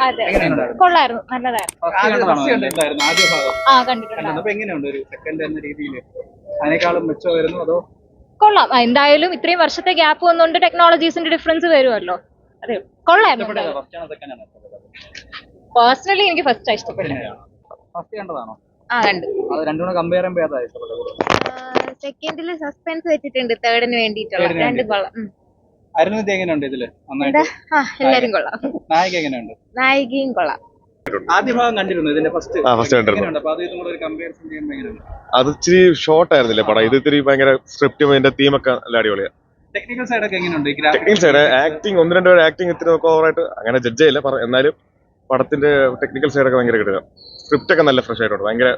അതെ കൊള്ളായിരുന്നു, നല്ലതായിരുന്നു. കണ്ടിട്ടുണ്ട്. എങ്ങനെയുണ്ട് ഒരു സെക്കൻഡ് എന്ന രീതിയിൽ അതിനേക്കാളും മെച്ചമായിരുന്നു അതോ? കൊള്ളാം, എന്തായാലും ഇത്രയും വർഷത്തെ ഗ്യാപ്പ് വന്നുകൊണ്ട് ടെക്നോളജീസിന്റെ ഡിഫറൻസ് വരുമല്ലോ. അതെ, കൊള്ളായിരുന്നു. പേഴ്സണലി എനിക്ക് ഫസ്റ്റ് ഇഷ്ടപ്പെട്ടത്. കണ്ടതാണോ? കണ്ടു. അത് രണ്ടും കമ്പയർ ചെയ്യുമ്പോൾ ഏതാ ഇഷ്ടപ്പെട്ടത്? സെക്കൻഡില് സസ്പെൻസ് വെച്ചിട്ടുണ്ട്, തേർഡിന് വേണ്ടിയിട്ടുള്ള രണ്ടും കൊള്ളാം. അരുന്ധതി എങ്ങനെയുണ്ട് ഇതില്? എല്ലാരും കൊള്ളാം. നായിക എങ്ങനെയുണ്ട്? നായികയും കൊള്ളാം. ആദ്യ ഭാഗം കണ്ടിരുന്നു ഇതിന്റെ ഫസ്റ്റ് കണ്ടിരുന്നു. അപ്പൊ അത് ഇതും കൂടെ ഒരു കമ്പാരിസൺ ചെയ്യുമ്പോൾ എങ്ങനെയുണ്ട്? അത് ഇച്ചിരി ഷോർട്ട് ആയിരുന്നില്ലേ പടം? ഇത് ഇത്തിരി ഭയങ്കര സ്ക്രിപ്റ്റും അതിന്റെ തീമൊക്കെ നല്ല അടിപൊളിയാണ്. ടെക്നിക്കൽ സൈഡ് ഒക്കെ എങ്ങനെയുണ്ട്? ടെക്നിക്കൽ സൈഡ് ആക്ടിങ്, ഒന്ന് രണ്ടു ആക്ടിങ് ഇത്തിരി നമുക്ക് ഓവറായിട്ട് അങ്ങനെ ജഡ്ജ് ചെയ്യില്ല, എന്നാലും പടത്തിന്റെ ടെക്നിക്കൽ സൈഡൊക്കെ ഭയങ്കര കിട്ടുക. സ്ക്രിപ്റ്റ് ഒക്കെ നല്ല ഫ്രഷ് ആയിട്ടുണ്ട്, ഭയങ്കര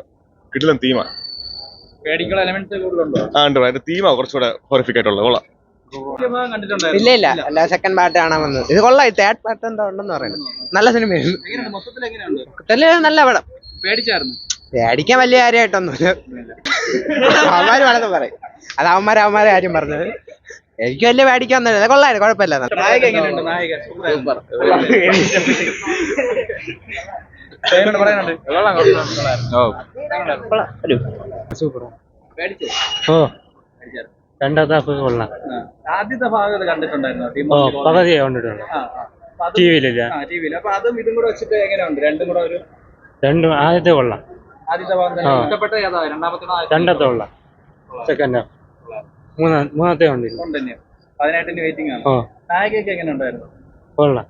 കിടിലൻ തീമാണ്. പേടിക്കുള്ള എലമെന്റ്സ് കൂടുതലുണ്ടോ? ഉണ്ട്, അതിന്റെ തീമാണ് കുറച്ചുകൂടെ ഹൊറിഫിക് ആയിട്ടുള്ളത്. കൊള്ളാം. ഇല്ല അല്ല, സെക്കൻഡ് പാർട്ട് കാണാൻ വന്നത്. ഇത് കൊള്ളാം. തേർഡ് പാർട്ട് എന്താ ഉണ്ടെന്ന് പറയുന്നത്. നല്ല സിനിമയാണ്, നല്ല പടം. പേടിച്ചായിരുന്നു? പേടിക്കാൻ വലിയ കാര്യമായിട്ടൊന്നുമില്ല. അവന്മാര് പലതും പറയും, അത് അവന്മാരെ കാര്യം പറഞ്ഞത്. എനിക്ക് വലിയ പേടിക്കാന്നില്ല, കൊള്ളായിരുന്നു, കുഴപ്പമില്ല. നായിക എങ്ങനെയുണ്ട്? നായിക സൂപ്പർ. രണ്ടാമത്തെ ഹാഫ് കൊള്ളാം. ആദ്യത്തെ ഭാഗം കണ്ടിട്ടുണ്ടായിരുന്നു? പകുതി കണ്ടിട്ടുണ്ട്, ടിവിയിലില്ല. അപ്പൊ അതും ഇതും കൂടെ വെച്ചിട്ട് എങ്ങനെയുണ്ട്? രണ്ടും ആദ്യത്തെ കൊള്ളാം. ആദ്യത്തെ ഭാഗം ഇഷ്ടപ്പെട്ട ഏതാ? രണ്ടാമത്തെ കൊള്ളാം. സെക്കൻഡ് ഹാഫ് മൂന്നാമത്തെ കണ്ടില്ല. 18 വെയിറ്റിംഗ് ആണ്. നായികയൊക്കെ എങ്ങനെ ഉണ്ടായിരുന്നു? കൊള്ളാം.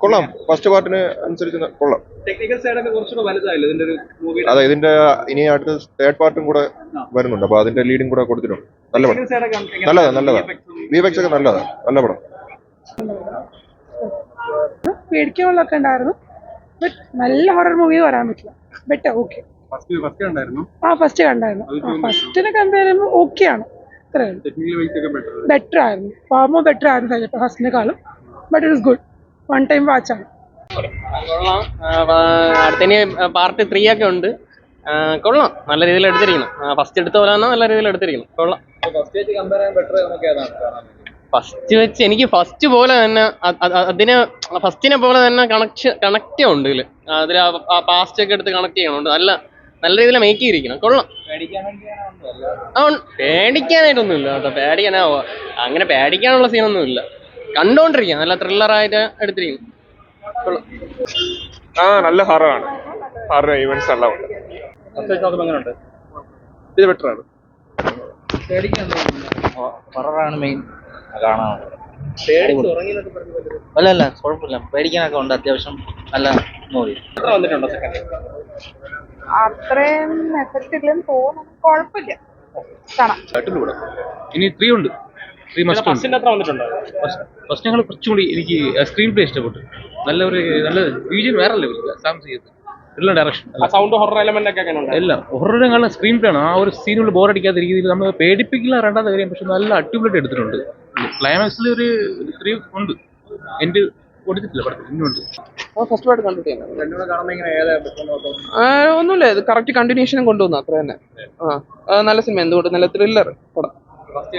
കൊള്ളാം. ഫസ്റ്റ് പാർട്ടിന് അനുസരിച്ച് കൊള്ളാം. ടെക്നിക്കൽ സൈഡൊക്കെ കുറച്ചുകൂടെ വലുതായില്ല ഇതിന്റെ ഒരു മൂവി. അതെ, ഇതിന്റെ ഇനി അടുത്ത തേർഡ് പാർട്ടും കൂടെ വരുന്നുണ്ട്, അപ്പൊ അതിന്റെ ലീഡും കൂടെ കൊടുത്തിട്ടുണ്ട്. നല്ല പടം, നല്ലതാ. വിഎഫ്എക്സ് ഒക്കെ നല്ലതാ, നല്ല പടം. പേടിക്കാനുള്ളൊക്കെ ഉണ്ടായിരുന്നു, ബട്ട് നല്ല ഹൊറർ മൂവി പറയാൻ പറ്റില്ല. Better, okay. ഫസ്റ്റ് കണ്ടായിരുന്നു. ഫസ്റ്റിനെ കമ്പയർ ചെയ്യുമ്പോൾ ഓക്കെ ആണ്. ബെറ്റർ ആയിരുന്നു, ഫാമോ ബെറ്റർ ആയിരുന്നു ഫസ്റ്റിനെക്കാളും. But it is good, one time watch ആണ്. കൊള്ളാം. അടുത്തതിന് പാർട്ട് 3 ഒക്കെ ഉണ്ട്. കൊള്ളാം, നല്ല രീതിയിൽ എടുത്തിരിക്കണം. ഫസ്റ്റ് എടുത്ത പോലെ തന്നെ നല്ല രീതിയിൽ എടുത്തിരിക്കണം. കൊള്ളാം. ഫസ്റ്റ് വെച്ച് എനിക്ക് ഫസ്റ്റ് പോലെ തന്നെ ഫസ്റ്റിനെ പോലെ തന്നെ കണക്റ്റ് ഉണ്ട് ഇതില്. അതിൽ ആ പാസ്റ്റ് ഒക്കെ എടുത്ത് കണക്ട് ചെയ്യണുണ്ട്. നല്ല രീതിയിൽ മേക്ക് ചെയ്തിരിക്കണം. കൊള്ളാം. പേടിക്കാനായിട്ടൊന്നുമില്ല കേട്ടോ. അങ്ങനെ പേടിക്കാനുള്ള സീനൊന്നും ഇല്ല. കണ്ടോണ്ടിരിക്കാം, നല്ല ത്രില്ലറായിട്ട് എടുത്തിരിക്കുന്നു. കൊള്ളാം. നല്ല ഹൊററാണ്. ഹൊറർ ഈവന്റ്സ് എല്ലാം ഉണ്ട്. ഇത് ബെറ്റർ ആണ്. ഹൊററാണ് മെയിൻ കാണാൻ. അല്ല കുഴപ്പമില്ല, പേടിക്കാനൊക്കെ ഉണ്ട്. അത്യാവശ്യം നല്ല മൂവി. അത്രയും എഫക്റ്റ് ഇല്ലെന്ന് തോന്നുന്നു, കുഴപ്പമില്ല, കാണാം. ഇനി 3 ഉണ്ട്. 3 മസ്റ്റ് ഉണ്ട്. ഫസ്റ്റ് ഞങ്ങൾ കുറച്ചും കൂടി എനിക്ക് സ്ക്രീൻ പ്ലേ ഇഷ്ടപ്പെട്ടു. നല്ല വിജയം വേറെ ലെവലില്ല. സാംസങ് ഡയറക്ഷൻ, സൗണ്ട്, ഹൊറർ എലമെന്റ് ഒക്കെ എല്ലാം ഹൊററിനെക്കാളും സ്ക്രീൻ പ്ലേ ആണ്. ആ ഒരു സീനുകൾ ബോറടിക്കാത്ത രീതിയിൽ നമ്മൾ പേടിപ്പിക്കില്ല, രണ്ടാമത്തെ കാര്യം. പക്ഷെ നല്ല അടിപൊളിയായിട്ട് എടുത്തിട്ടുണ്ട്. ക്ലൈമാക്സിൽ ഒരു 3 ഉണ്ട്. എൻ്റെ കൊടുത്തിട്ടില്ല പടത്തിൽ, ഇന്നുണ്ട്. ഫസ്റ്റ് പാർട്ട് കണ്ടിട്ട് ഒന്നുമില്ല, ഇത് കറക്റ്റ് കണ്ടിന്യൂഷനും കൊണ്ടുവന്നു, അത്ര തന്നെ. നല്ല സിനിമ, എന്തുകൊണ്ട് നല്ല ത്രില്ലർ പടം. ഫസ്റ്റ്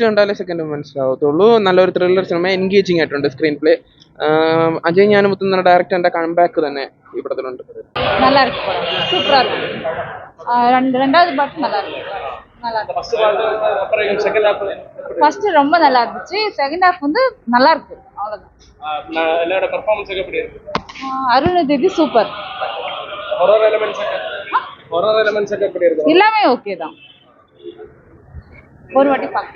കണ്ടാലേ സെക്കൻഡ് മനസ്സിലാവത്തുള്ളൂ. നല്ലൊരു ത്രില്ലർ സിനിമ, എൻഗേജിങ് ആയിട്ടുണ്ട്. സ്ക്രീൻ പ്ലേ അജയ് ജ്ഞാനമുത്ത് എന്ന ഡയറക്ടറിന്റെ കംബാക്ക് തന്നെ ഈ പടത്തിലുണ്ട്. ரெண்டாவது பாட்டு நல்லா இருக்கு. ஃபர்ஸ்ட் ரொம்ப நல்லா இருந்துச்சு, செகண்ட் ஹாஃப் வந்து நல்லா இருக்கு, அவ்வளவுதான். அருணதிதி சூப்பர். எல்லாமே ஓகே தான், ஒரு வாட்டி பார்க்க.